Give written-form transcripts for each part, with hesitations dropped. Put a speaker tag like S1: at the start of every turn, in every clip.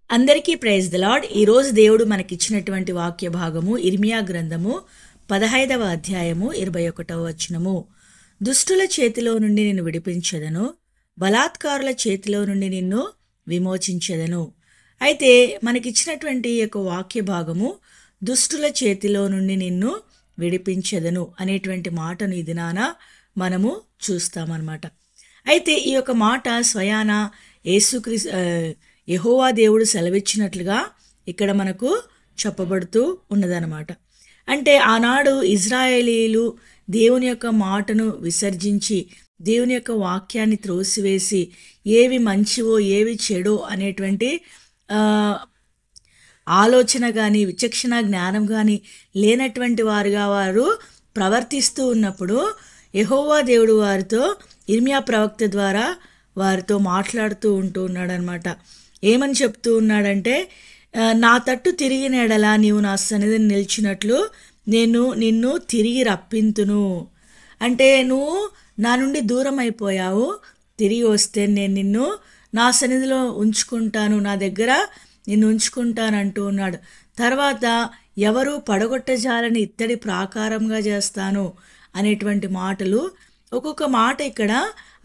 S1: అందరికీ praise the lord. ఈరోజు దేవుడు మనకిచ్చినటువంటి వాక్య భాగము ఇర్మియా గ్రంథము 15వ అధ్యాయము 21వ వచనము. దుష్టుల చేతిలో నుండి నిన్ను విడిపించెదను, బలాత్కారుల చేతిలో నుండి నిన్ను విమోచించెదను. అయితే మనకిచ్చినటువంటి ఈ యొక్క వాక్య భాగము దుష్టుల చేతిలో నుండి నిన్ను విడిపించెదను అనేటువంటి మాటను ఈ దినాన మనము చూస్తామన్నమాట. అయితే ఈ యొక్క మాట స్వయాన యెహోవా దేవుడు సెలవిచ్చినట్లుగా ఇక్కడ మనకు చెప్పబడుతూ ఉన్నదన్నమాట. అంటే ఆనాడు ఇజ్రాయేలీలు దేవుని యొక్క మాటను విసర్జించి దేవుని యొక్క వాక్యాన్ని త్రోసివేసి ఏవి మంచివో ఏవి చెడో అనేటువంటి ఆలోచన కానీ విచక్షణ జ్ఞానం కానీ లేనటువంటి వారుగా వారు ప్రవర్తిస్తూ ఉన్నప్పుడు యెహోవా దేవుడు వారితో ఇర్మియా ప్రవక్త ద్వారా వారితో మాట్లాడుతూ ఉంటూ ఉన్నాడనమాట. ఏమని చెప్తూ ఉన్నాడంటే, నా తట్టు తిరిగిన ఎడల నీవు నా సన్నిధిని నిలిచినట్లు నేను నిన్ను తిరిగి రప్పింతును. అంటే నువ్వు నా నుండి దూరం అయిపోయావు, తిరిగి వస్తే నేను నిన్ను నా సన్నిధిలో ఉంచుకుంటాను, నా దగ్గర నిన్ను ఉంచుకుంటాను అంటూ ఉన్నాడు. తర్వాత ఎవరు పడగొట్టజాలని ఇత్తడి ప్రాకారంగా చేస్తాను అనేటువంటి మాటలు, ఒక్కొక్క మాట ఇక్కడ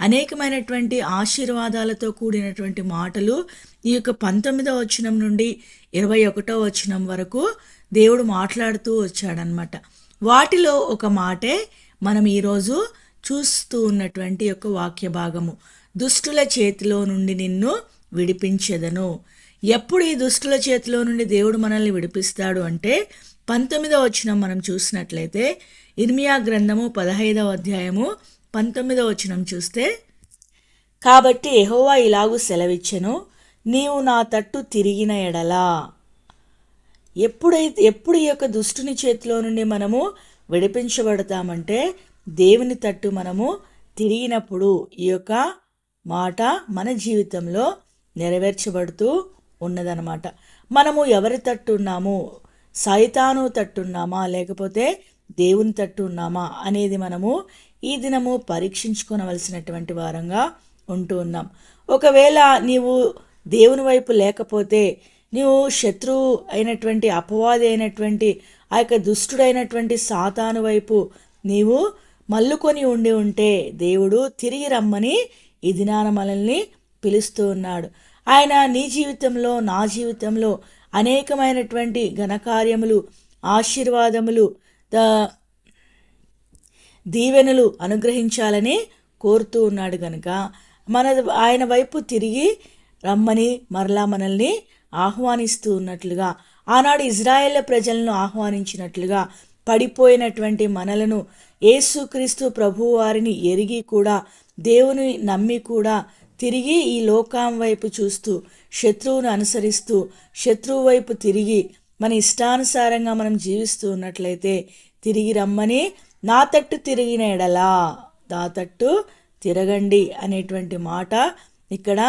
S1: అనేకమైనటువంటి ఆశీర్వాదాలతో కూడినటువంటి మాటలు ఈ యొక్క 19వ వచనం నుండి 21వ వచనం వరకు దేవుడు మాట్లాడుతూ వచ్చాడనమాట. వాటిలో ఒక మాటే మనం ఈరోజు చూస్తూ ఉన్నటువంటి యొక్క వాక్య భాగము. దుష్టుల చేతిలో నుండి నిన్ను విడిపించెదను. ఎప్పుడు ఈ దుష్టుల చేతిలో నుండి దేవుడు మనల్ని విడిపిస్తాడు అంటే 19వ వచనం మనం చూసినట్లయితే ఇర్మియా గ్రంథము 15వ అధ్యాయము 19వ వచనం చూస్తే, కాబట్టి యెహోవా ఇలాగూ సెలవిచ్చెను, నీవు నా తట్టు తిరిగిన ఎడలా. ఎప్పుడు ఈ యొక్క దుష్టుని చేతిలో నుండి మనము విడిపించబడతామంటే దేవుని తట్టు మనము తిరిగినప్పుడు ఈ యొక్క మాట మన జీవితంలో నెరవేర్చబడుతూ ఉన్నదన్నమాట. మనము ఎవరి తట్టు ఉన్నాము, సైతాను తట్టున్నామా లేకపోతే దేవుని తట్టు ఉన్నామా అనేది మనము ఈ దినము పరీక్షించుకోవలసినటువంటి వారంగా ఉంటూ ఉన్నాం. ఒకవేళ నీవు దేవుని వైపు లేకపోతే, నీవు శత్రువు అయినటువంటి అపవాది అయినటువంటి ఆ యొక్క దుష్టుడైనటువంటి సాతాను వైపు నీవు మల్లుకొని ఉంటే దేవుడు తిరిగి రమ్మని ఈ దినాన మనల్ని పిలుస్తూ ఉన్నాడు. ఆయన నీ జీవితంలో నా జీవితంలో అనేకమైనటువంటి ఘనకార్యములు, ఆశీర్వాదములు, దీవెనలు అనుగ్రహించాలని కోరుతూ ఉన్నాడు కనుక ఆయన వైపు తిరిగి రమ్మని మరలా మనల్ని ఆహ్వానిస్తూ ఉన్నట్లుగా, ఆనాడు ఇజ్రాయేల్ ప్రజలను ఆహ్వానించినట్లుగా పడిపోయినటువంటి మనలను యేసుక్రీస్తు ప్రభువు వారిని ఎరిగి కూడా దేవుని నమ్మి కూడా తిరిగి ఈ లోకం వైపు చూస్తూ శత్రువును అనుసరిస్తూ శత్రువు వైపు తిరిగి మన ఇష్టానుసారంగా మనం జీవిస్తూ ఉన్నట్లయితే తిరిగి రమ్మని, నా తట్టు తిరిగిన ఎడలా, నా తట్టు తిరగండి అనేటువంటి మాట ఇక్కడ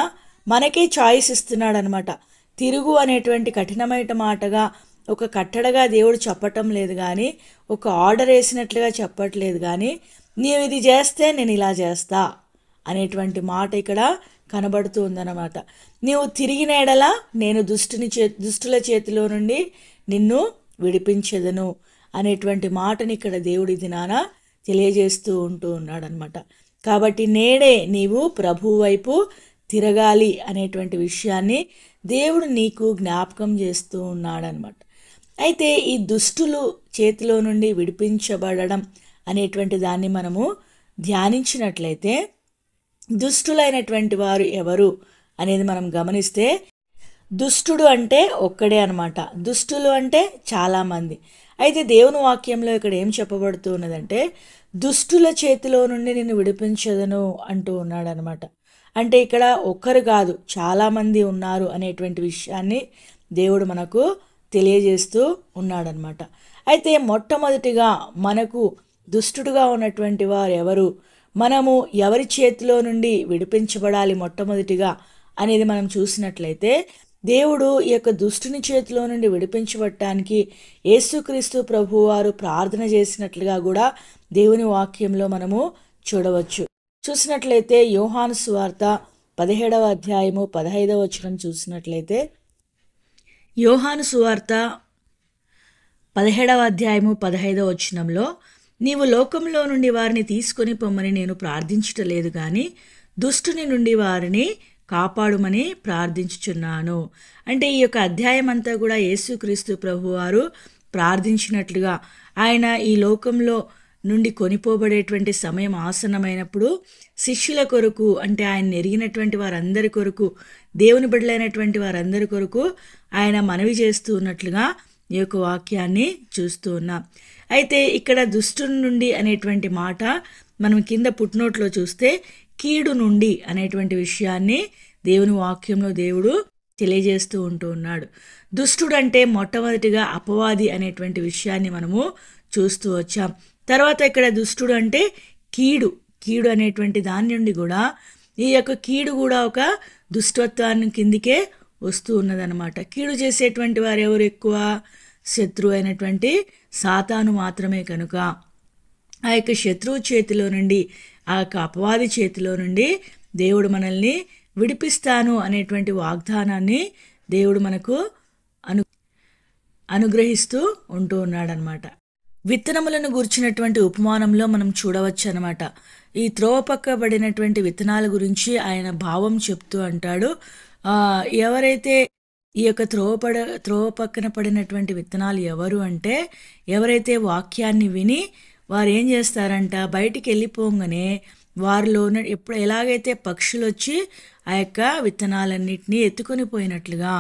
S1: మనకే చాయిస్ ఇస్తున్నాడు అనమాట. తిరుగు అనేటువంటి కఠినమైన మాటగా ఒక కట్టడగా దేవుడు చెప్పటం లేదు కానీ, ఒక ఆర్డర్ వేసినట్లుగా చెప్పట్లేదు కానీ, నీవు ఇది చేస్తే నేను ఇలా చేస్తా అనేటువంటి మాట ఇక్కడ కనబడుతూ ఉందన్నమాట. నీవు తిరిగిన ఎడల నేను దుష్టుల చేతిలో నుండి నిన్ను విడిపించెదను అనేటువంటి మాటని ఇక్కడ దేవుడి దినాన తెలియజేస్తూ ఉంటూ ఉన్నాడనమాట. కాబట్టి నేడే నీవు ప్రభువు వైపు తిరగాలి అనేటువంటి విషయాన్ని దేవుడు నీకు జ్ఞాపకం చేస్తూ ఉన్నాడనమాట. అయితే ఈ దుష్టులు చేతిలో నుండి విడిపించబడడం అనేటువంటి దాన్ని మనము ధ్యానించినట్లయితే దుష్టులైనటువంటి వారు ఎవరు అనేది మనం గమనిస్తే, దుష్టుడు అంటే ఒక్కడే అనమాట, దుష్టులు అంటే చాలామంది. అయితే దేవుని వాక్యంలో ఇక్కడ ఏం చెప్పబడుతూ ఉన్నదంటే, దుష్టుల చేతిలో నుండి నిన్ను విడిపించదను అంటూ ఉన్నాడనమాట. అంటే ఇక్కడ ఒక్కరు కాదు, చాలామంది ఉన్నారు అనేటువంటి విషయాన్ని దేవుడు మనకు తెలియజేస్తూ ఉన్నాడనమాట. అయితే మొట్టమొదటిగా మనకు దుష్టుడుగా ఉన్నటువంటి వారు ఎవరు, మనము ఎవరి చేతిలో నుండి విడిపించబడాలి మొట్టమొదటిగా అనేది మనం చూసినట్లయితే, దేవుడు ఈ యొక్క దుష్టుని చేతిలో నుండి విడిపించబడటానికి యేసుక్రీస్తు ప్రభువారు ప్రార్థన చేసినట్లుగా కూడా దేవుని వాక్యంలో మనము చూడవచ్చు. చూసినట్లయితే యోహాను సువార్త 17వ అధ్యాయము 15వ వచనం చూసినట్లయితే, యోహాను సువార్త 17వ అధ్యాయము 15వ వచనంలో, నీవు లోకంలో నుండి వారిని తీసుకొని పొమ్మని నేను ప్రార్థించటలేదు గాని దుష్టుని నుండి వారిని కాపాడుమని ప్రార్థించుచున్నాను. అంటే ఈ యొక్క అధ్యాయం అంతా కూడా యేసుక్రీస్తు ప్రభువారు ప్రార్థించినట్లుగా, ఆయన ఈ లోకంలో నుండి కొనిపోబడేటువంటి సమయం ఆసన్నమైనప్పుడు శిష్యుల కొరకు, అంటే ఆయన ఎరిగినటువంటి వారందరి కొరకు, దేవుని బిడ్డలైనటువంటి వారందరి కొరకు ఆయన మనవి చేస్తూ ఉన్నట్లుగా ఈ యొక్క వాక్యాన్ని చూస్తూ ఉన్నాం. అయితే ఇక్కడ దుష్టుని నుండి అనేటువంటి మాట మనం కింద పుట్నోట్లో చూస్తే కీడు నుండి అనేటువంటి విషయాన్ని దేవుని వాక్యంలో దేవుడు తెలియజేస్తూ ఉంటూ ఉన్నాడు. దుష్టుడు అంటే మొట్టమొదటిగా అపవాది అనేటువంటి విషయాన్ని మనము చూస్తూ వచ్చాం. తర్వాత ఇక్కడ దుష్టుడు అంటే కీడు అనేటువంటి దాని నుండి కూడా ఈ యొక్క కీడు కూడా ఒక దుష్టత్వాన్ని కిందికే వస్తూ ఉన్నదనమాట. కీడు చేసేటువంటి వారు ఎవరు ఎక్కువ? శత్రువు అయినటువంటి సాతాను మాత్రమే. కనుక ఆ యొక్క శత్రువు చేతిలో నుండి, ఆ యొక్క అపవాది చేతిలో నుండి దేవుడు మనల్ని విడిపిస్తాను అనేటువంటి వాగ్దానాన్ని దేవుడు మనకు అనుగ్రహిస్తూ ఉంటూ ఉన్నాడనమాట. విత్తనములను గూర్చినటువంటి ఉపమానంలో మనం చూడవచ్చు అనమాట. ఈ త్రోవ పక్కబడినటువంటి విత్తనాల గురించి ఆయన భావం చెప్తూ అంటాడు, ఎవరైతే ఈ యొక్క త్రోవ పక్కన పడినటువంటి విత్తనాలు ఎవరు అంటే, ఎవరైతే వాక్యాన్ని విని వారు ఏం చేస్తారంట, బయటికి వెళ్ళిపోగానే వారిలో ఎప్పుడు ఎలాగైతే పక్షులు వచ్చి ఆ యొక్క విత్తనాలన్నింటినీ ఎత్తుకొని పోయినట్లుగా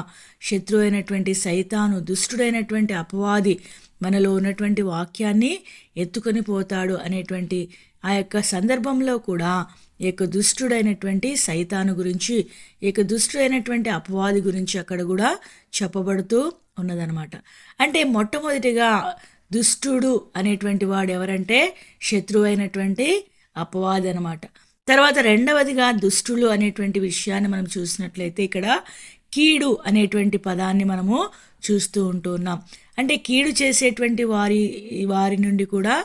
S1: శత్రువు అయినటువంటి సైతాను, దుష్టుడైనటువంటి అపవాది మనలో ఉన్నటువంటి వాక్యాన్ని ఎత్తుకొని పోతాడు అనేటువంటి ఆ యొక్క సందర్భంలో కూడా ఈ యొక్క దుష్టుడైనటువంటి సైతాను గురించి, ఈ యొక్క దుష్టుడైనటువంటి అపవాది గురించి అక్కడ కూడా చెప్పబడుతూ ఉన్నదనమాట. అంటే మొట్టమొదటిగా దుష్టుడు అనేటువంటి వాడు ఎవరంటే శత్రువు అయినటువంటి అపవాది అనమాట. తర్వాత రెండవదిగా దుష్టులు అనేటువంటి విషయాన్ని మనం చూసినట్లయితే ఇక్కడ కీడు అనేటువంటి పదాన్ని మనము చూస్తూ ఉంటూ ఉన్నాం. అంటే కీడు చేసేటువంటి వారి నుండి కూడా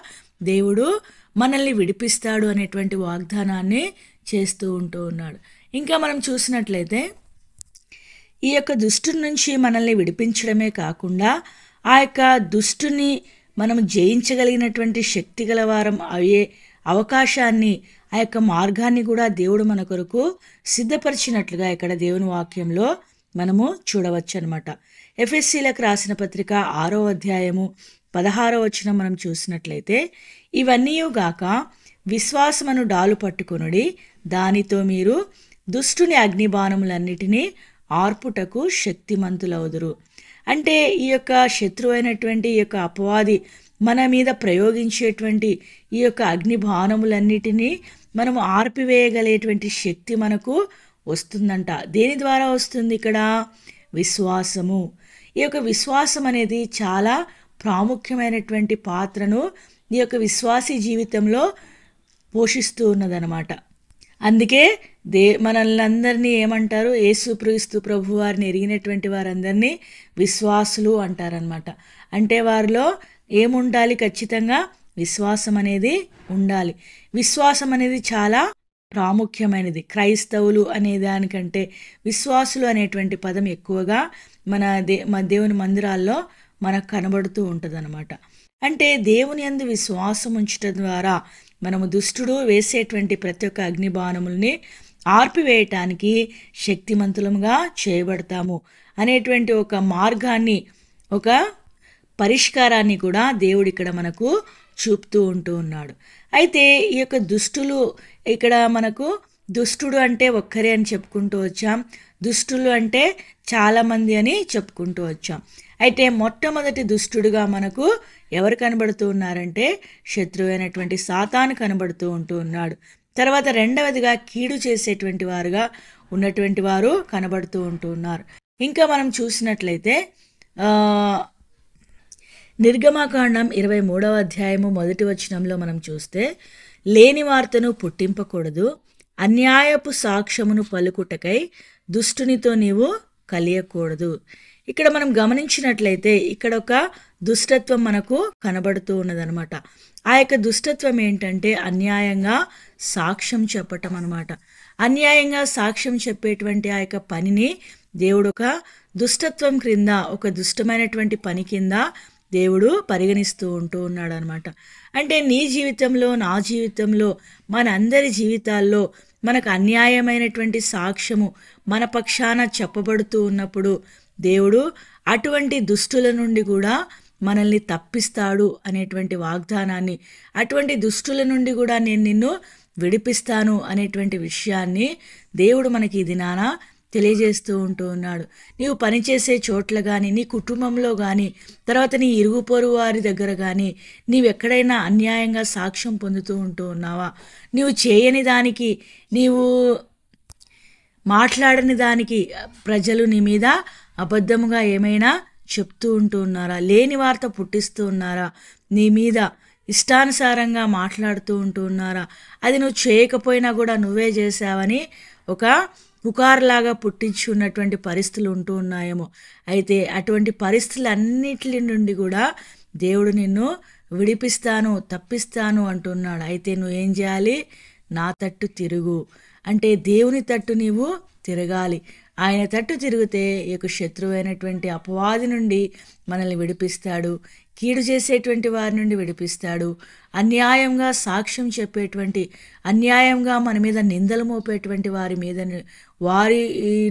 S1: దేవుడు మనల్ని విడిపిస్తాడు అనేటువంటి వాగ్దానాన్ని చేస్తూ ఉంటూ ఉన్నాడు. ఇంకా మనం చూసినట్లయితే ఈ యొక్క దుష్టుని నుంచి మనల్ని విడిపించడమే కాకుండా ఆ యొక్క దుష్టుని మనం జయించగలిగినటువంటి శక్తి గల వారం అయ్యే అవకాశాన్ని, ఆ యొక్క మార్గాన్ని కూడా దేవుడు మన కొరకు సిద్ధపరిచినట్లుగా ఇక్కడ దేవుని వాక్యంలో మనము చూడవచ్చు అనమాట. ఎఫెసీలకు రాసిన పత్రిక 6వ అధ్యాయము 16వ వచనం మనం చూసినట్లయితే, ఇవన్నీయుగాక విశ్వాసమును డాలు పట్టుకొనుడి, దానితో మీరు దుష్టుని అగ్నిబాణములన్నిటినీ ఆర్పుటకు శక్తిమంతులవుదురు. అంటే ఈ యొక్క శత్రువు అయినటువంటి ఈ యొక్క అపవాది మన మీద ప్రయోగించేటువంటి ఈ యొక్క అగ్ని బాణములన్నిటినీ మనం ఆర్పివేయగలిగేటువంటి శక్తి మనకు వస్తుందంట. దేని ద్వారా వస్తుంది? ఇక్కడ విశ్వాసము. ఈ యొక్క విశ్వాసం అనేది చాలా ప్రాముఖ్యమైనటువంటి పాత్రను ఈ యొక్క విశ్వాసీ జీవితంలో పోషిస్తూ ఉన్నదనమాట. అందుకే మనల్ని అందరినీ ఏమంటారు? యేసుక్రీస్తు ప్రభు వారిని ఎరిగినటువంటి వారందరినీ విశ్వాసులు అంటారనమాట. అంటే వారిలో ఏముండాలి? ఖచ్చితంగా విశ్వాసం అనేది ఉండాలి. విశ్వాసం అనేది చాలా ప్రాముఖ్యమైనది. క్రైస్తవులు అనే దానికంటే విశ్వాసులు అనేటువంటి పదం ఎక్కువగా మన దేవుని మందిరాల్లో మనకు కనబడుతూ ఉంటుందన్నమాట. అంటే దేవుని యందు విశ్వాసం ఉంచడం ద్వారా మనము దుష్టుడు వేసేటువంటి ప్రతి ఒక్క అగ్నిబాణముల్ని ఆర్పివేయటానికి శక్తిమంతులంగా చేయబడతాము అనేటువంటి ఒక మార్గాన్ని, ఒక పరిష్కారాన్ని కూడా దేవుడు ఇక్కడ మనకు చూపుతూ ఉంటూ ఉన్నాడు. అయితే ఈ యొక్క దుష్టులు, ఇక్కడ మనకు దుష్టుడు అంటే ఒక్కరే అని చెప్పుకుంటూ వచ్చాం, దుష్టులు అంటే చాలామంది అని చెప్పుకుంటూ వచ్చాం. అయితే మొట్టమొదటి దుష్టుడుగా మనకు ఎవరు కనబడుతూ ఉన్నారంటే శత్రువు అయినటువంటి సాతాను కనబడుతూ ఉంటూ ఉన్నాడు. తర్వాత రెండవదిగా కీడు చేసేటువంటి వారుగా ఉన్నటువంటి వారు కనబడుతూ ఉంటూ ఉన్నారు. ఇంకా మనం చూసినట్లయితే నిర్గమకాండం 23వ అధ్యాయము 1వ వచనంలో మనం చూస్తే, లేని వార్తను పుట్టింపకూడదు, అన్యాయపు సాక్ష్యమును పలుకుటకై దుష్టునితో నీవు కలియకూడదు. ఇక్కడ మనం గమనించినట్లయితే ఇక్కడ ఒక దుష్టత్వం మనకు కనబడుతూ ఉన్నదనమాట. ఆ యొక్క దుష్టత్వం ఏంటంటే అన్యాయంగా సాక్ష్యం చెప్పటం అనమాట. అన్యాయంగా సాక్ష్యం చెప్పేటువంటి ఆ యొక్క పనిని దేవుడు ఒక దుష్టత్వం క్రింద, ఒక దుష్టమైనటువంటి పని కింద దేవుడు పరిగణిస్తూ ఉన్నాడు అనమాట. అంటే నీ జీవితంలో, నా జీవితంలో, మనందరి జీవితాల్లో మనకు అన్యాయమైనటువంటి సాక్ష్యము మన పక్షాన చెప్పబడుతూ ఉన్నప్పుడు దేవుడు అటువంటి దుష్టుల నుండి కూడా మనల్ని తప్పిస్తాడు అనేటువంటి వాగ్దానాన్ని, అటువంటి దుష్టుల నుండి కూడా నేను నిన్ను విడిపిస్తాను అనేటువంటి విషయాన్ని దేవుడు మనకి ఈ దినాన తెలియజేస్తూ ఉన్నాడు. నీవు పనిచేసే చోట్ల కానీ, నీ కుటుంబంలో కానీ, తర్వాత నీ ఇరుగు పొరుగు వారి దగ్గర కానీ నీవు ఎక్కడైనా అన్యాయంగా సాక్ష్యం పొందుతూ ఉన్నావా? నీవు చేయని దానికి, నీవు మాట్లాడని దానికి ప్రజలు నీ మీద అబద్ధముగా ఏమైనా చెప్తూ ఉన్నారా? లేని వార్త పుట్టిస్తూ ఉన్నారా? నీ మీద ఇష్టానుసారంగా మాట్లాడుతూ ఉన్నారా? అది నువ్వు చేయకపోయినా కూడా నువ్వే చేసావని ఒక పుకార్లాగా పుట్టించి ఉన్నటువంటి పరిస్థితులు ఉన్నాయేమో. అయితే అటువంటి పరిస్థితులన్నిటి నుండి కూడా దేవుడు నిన్ను విడిపిస్తాను, తప్పిస్తాను అంటున్నాడు. అయితే నువ్వేం చేయాలి? నా తట్టు తిరుగు. అంటే దేవుని తట్టు నీవు తిరగాలి. ఆయన తట్టు తిరిగితే ఈ యొక్క శత్రువైనటువంటి అపవాది నుండి మనల్ని విడిపిస్తాడు, కీడు చేసేటువంటి వారి నుండి విడిపిస్తాడు, అన్యాయంగా సాక్ష్యం చెప్పేటువంటి, అన్యాయంగా మన మీద నిందలు మోపేటువంటి వారి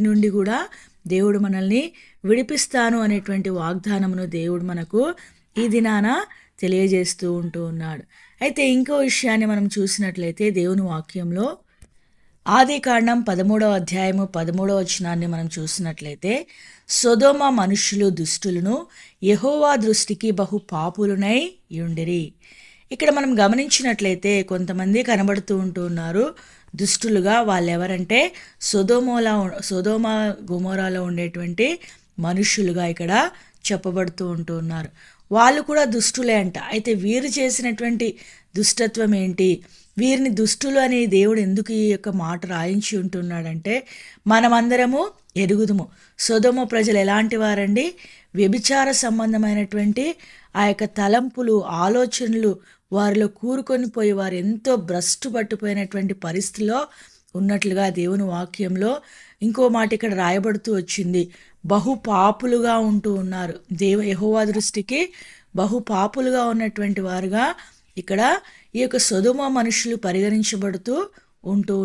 S1: నుండి కూడా దేవుడు మనల్ని విడిపిస్తాను అనేటువంటి వాగ్దానమును దేవుడు మనకు ఈ దినాన తెలియజేస్తూ ఉన్నాడు. అయితే ఇంకో విషయాన్ని మనం చూసినట్లయితే దేవుని వాక్యంలో ఆదికాండం 13వ అధ్యాయము 13వ వచనాన్ని మనం చూసినట్లయితే, సొదొమ మనుష్యులు దుష్టులను యెహోవా దృష్టికి బహు పాపులునై యుండిరి. ఇక్కడ మనం గమనించినట్లయితే కొంతమంది కనబడుతూ ఉన్నారు దుష్టులుగా. వాళ్ళు ఎవరంటే సొదొమ గొమొరాలో ఉండేటువంటి మనుష్యులుగా ఇక్కడ చెప్పబడుతూ ఉన్నారు. వాళ్ళు కూడా దుష్టులే అంట. అయితే వీరు చేసినటువంటి దుష్టత్వం ఏంటి? వీరిని దుష్టులు అని దేవుడు ఎందుకు ఈ యొక్క మాట రాయించి ఉంటున్నాడంటే, మనమందరము ఎరుగుదుము. సొదొమ ప్రజలు ఎలాంటి వారండి? వ్యభిచార సంబంధమైనటువంటి ఆ యొక్క తలంపులు, ఆలోచనలు వారిలో కూరుకొని పోయి వారు ఎంతో భ్రష్టు పట్టిపోయినటువంటి పరిస్థితిలో ఉన్నట్లుగా దేవుని వాక్యంలో ఇంకో మాట ఇక్కడ రాయబడుతూ వచ్చింది. బహు పాపులుగా ఉన్నారు. యెహోవా దృష్టికి బహు పాపులుగా ఉన్నటువంటి వారుగా ఇక్కడ ఈ యొక్క సొదొమ మనుషులు పరిగణించబడుతూ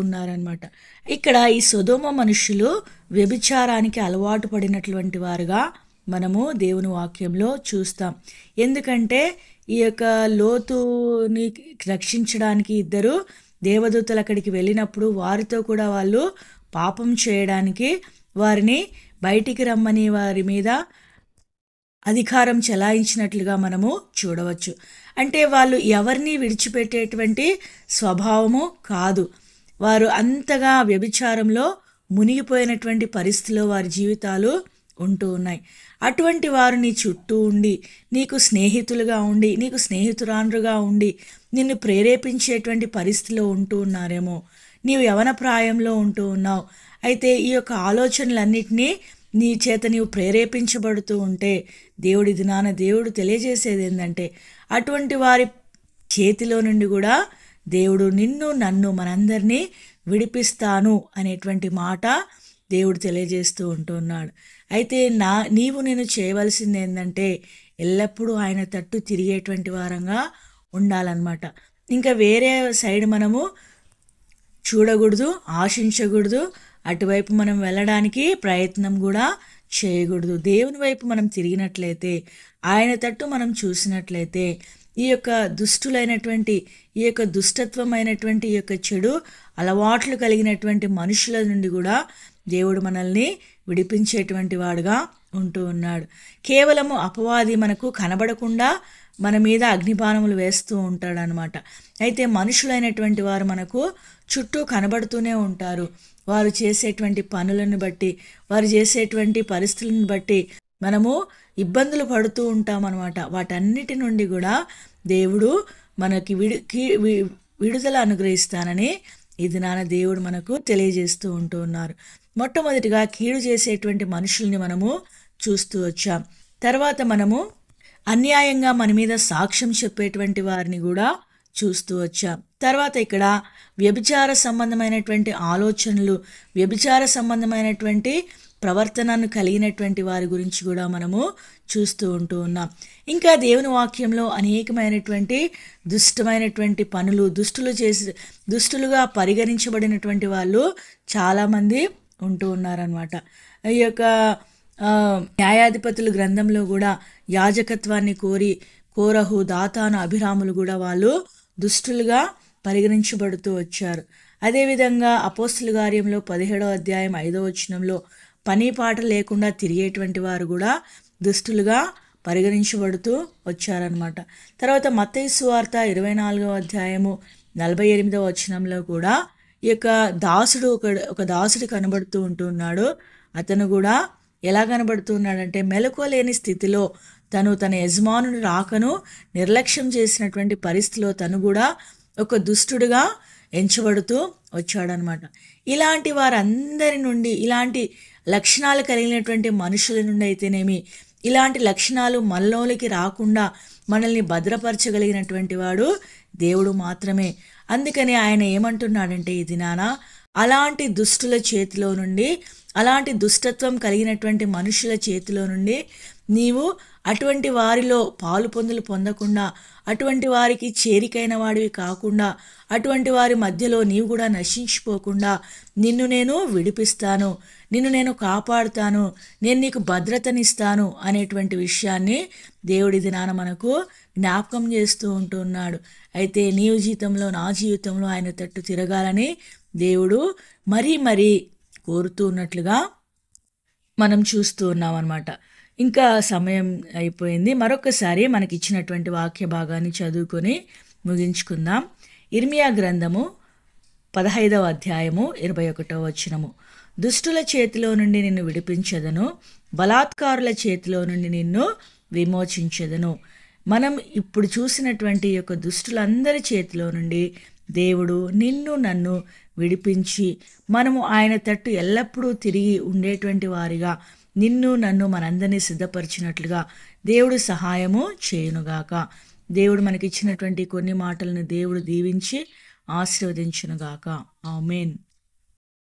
S1: ఉన్నారనమాట. ఇక్కడ ఈ సొదొమ మనుషులు వ్యభిచారానికి అలవాటు పడినటువంటి వారుగా మనము దేవుని వాక్యంలో చూస్తాం. ఎందుకంటే ఈ యొక్క లోతుని రక్షించడానికి ఇద్దరు దేవదూతలు అక్కడికి వెళ్ళినప్పుడు వారితో కూడా వాళ్ళు పాపం చేయడానికి వారిని బయటికి రమ్మని వారి మీద అధికారం చెలాయించినట్లుగా మనము చూడవచ్చు. అంటే వాళ్ళు ఎవరిని విడిచిపెట్టేటువంటి స్వభావము కాదు. వారు అంతగా వ్యభిచారంలో మునిగిపోయినటువంటి పరిస్థితిలో వారి జీవితాలు ఉన్నాయి. అటువంటి వారు నీ చుట్టూ ఉండి, నీకు స్నేహితులుగా ఉండి, నీకు స్నేహితురాండ్రుగా ఉండి నిన్ను ప్రేరేపించేటువంటి పరిస్థితిలో ఉన్నారేమో. నీవు యవన ప్రాయంలో ఉన్నావు. అయితే ఈ యొక్క ఆలోచనలన్నిటినీ నీ చేత నీవు ప్రేరేపించబడుతూ ఉంటే దేవుడి దినాన దేవుడు తెలియజేసేది ఏంటంటే, అటువంటి వారి చేతిలో నుండి కూడా దేవుడు నిన్ను, నన్ను, మనందరినీ విడిపిస్తాను అనేటువంటి మాట దేవుడు తెలియజేస్తూ ఉంటున్నాడు. అయితే నీవు నేను చేయవలసింది ఏంటంటే ఎల్లప్పుడూ ఆయన తట్టు తిరిగేటువంటి వారంగా ఉండాలన్నమాట. ఇంకా వేరే సైడ్ మనము చూడకూడదు, ఆశించకూడదు, అటువైపు మనం వెళ్ళడానికి ప్రయత్నం కూడా చేయకూడదు. దేవుని వైపు మనం తిరిగినట్లయితే, ఆయన తట్టు మనం చూసినట్లయితే ఈ యొక్క దుష్టులైనటువంటి, ఈ యొక్క దుష్టత్వమైనటువంటి, ఈ యొక్క చెడు అలవాట్లు కలిగినటువంటి మనుషుల నుండి కూడా దేవుడు మనల్ని విడిపించేటువంటి వాడుగా ఉన్నాడు. కేవలము అపవాది మనకు కనబడకుండా మన మీద అగ్నిబాణములు వేస్తూ ఉంటాడనమాట. అయితే మనుషులైనటువంటి వారు మనకు చుట్టూ కనబడుతూనే ఉంటారు. వారు చేసేటువంటి పనులను బట్టి, వారు చేసేటువంటి పరిస్థితులను బట్టి మనము ఇబ్బందులు పడుతూ ఉంటామన్నమాట. వాటన్నిటి నుండి కూడా దేవుడు మనకి విడుదల అనుగ్రహిస్తానని ఈ దినాన దేవుడు మనకు తెలియజేస్తూ ఉన్నారు. మొట్టమొదటిగా కీడు చేసేటువంటి మనుషుల్ని మనము చూస్తూ వచ్చాం. తర్వాత మనము అన్యాయంగా మన మీద సాక్ష్యం చెప్పేటువంటి వారిని కూడా చూస్తూ వచ్చాం. తర్వాత ఇక్కడ వ్యభిచార సంబంధమైనటువంటి ఆలోచనలు, వ్యభిచార సంబంధమైనటువంటి ప్రవర్తనను కలిగినటువంటి వారి గురించి కూడా మనము చూస్తూ ఉంటూ ఉన్నాం. ఇంకా దేవుని వాక్యంలో అనేకమైనటువంటి దుష్టమైనటువంటి పనులు దుష్టులుగా పరిగణించబడినటువంటి వాళ్ళు చాలామంది ఉంటూ ఉన్నారనమాట. ఈ యొక్క న్యాయాధిపతుల గ్రంథంలో కూడా యాజకత్వాన్ని కోరహు, దాతాను, అభిరాములు కూడా వాళ్ళు దుష్టులుగా పరిగణించబడుతూ వచ్చారు. అదేవిధంగా అపోస్తుల కార్యంలో 17వ అధ్యాయం 5వ వచనంలో పని పాట లేకుండా తిరిగేటువంటి వారు కూడా దుష్టులుగా పరిగణించబడుతూ వచ్చారనమాట. తర్వాత మత్తయి సువార్త 24వ అధ్యాయము 48వ వచనంలో కూడా ఈ యొక్క దాసుడు ఒక దాసుడు కనబడుతూ ఉంటున్నాడు. అతను కూడా ఎలా కనబడుతున్నాడంటే మెలకువలేని స్థితిలో తన యజమానుని రాకను నిర్లక్ష్యం చేసినటువంటి పరిస్థితిలో తను కూడా ఒక దుష్టుడుగా ఎంచబడుతూ వచ్చాడనమాట. ఇలాంటి వారందరి నుండి, ఇలాంటి లక్షణాలు కలిగినటువంటి మనుషుల నుండి అయితేనేమి, ఇలాంటి లక్షణాలు మనలోనికి రాకుండా మనల్ని భద్రపరచగలిగినటువంటి వాడు దేవుడు మాత్రమే. అందుకని ఆయన ఏమంటున్నాడంటే ఈ దినాన అలాంటి దుష్టుల చేతిలో నుండి, అలాంటి దుష్టత్వం కలిగినటువంటి మనుషుల చేతిలో నుండి నీవు అటువంటి వారిలో పాలు పొందకుండా, అటువంటి వారికి చేరికైన వాడివి కాకుండా, అటువంటి వారి మధ్యలో నీవు కూడా నశించిపోకుండా నిన్ను నేను విడిపిస్తాను, నిన్ను నేను కాపాడుతాను, నేను నీకు భద్రతనిస్తాను అనేటువంటి విషయాన్ని దేవుడి దినాన మనకు జ్ఞాపకం చేస్తూ ఉంటున్నాడు. అయితే నీవు జీవితంలో, నా జీవితంలో ఆయన తట్టు తిరగాలని దేవుడు మరీ కోరుతూ ఉన్నట్లుగా మనం చూస్తూ ఉన్నాం అన్నమాట. ఇంకా సమయం అయిపోయింది. మరొకసారి మనకి ఇచ్చినటువంటి వాక్య భాగాన్ని చదువుకొని ముగించుకుందాం. ఇర్మియా గ్రంథము 15వ అధ్యాయము 21వ వచనము. దుష్టుల చేతిలో నుండి నిన్ను విడిపించెదను, బలాత్కారుల చేతిలో నుండి నిన్ను విమోచించెదను. మనం ఇప్పుడు చూసినటువంటి యొక్క దుష్టులందరి చేతిలో నుండి దేవుడు నిన్ను నన్ను విడిపించి మనము ఆయన తట్టు ఎల్లప్పుడూ తిరిగి ఉండేటువంటి వారిగా నిన్ను నన్ను మనందరినీ సిద్ధపరిచినట్లుగా దేవుడు సహాయము చేయునుగాక. దేవుడు మనకిచ్చినటువంటి కొన్ని మాటలను దేవుడు దీవించి ఆశీర్వదించునుగాక. ఆమేన్.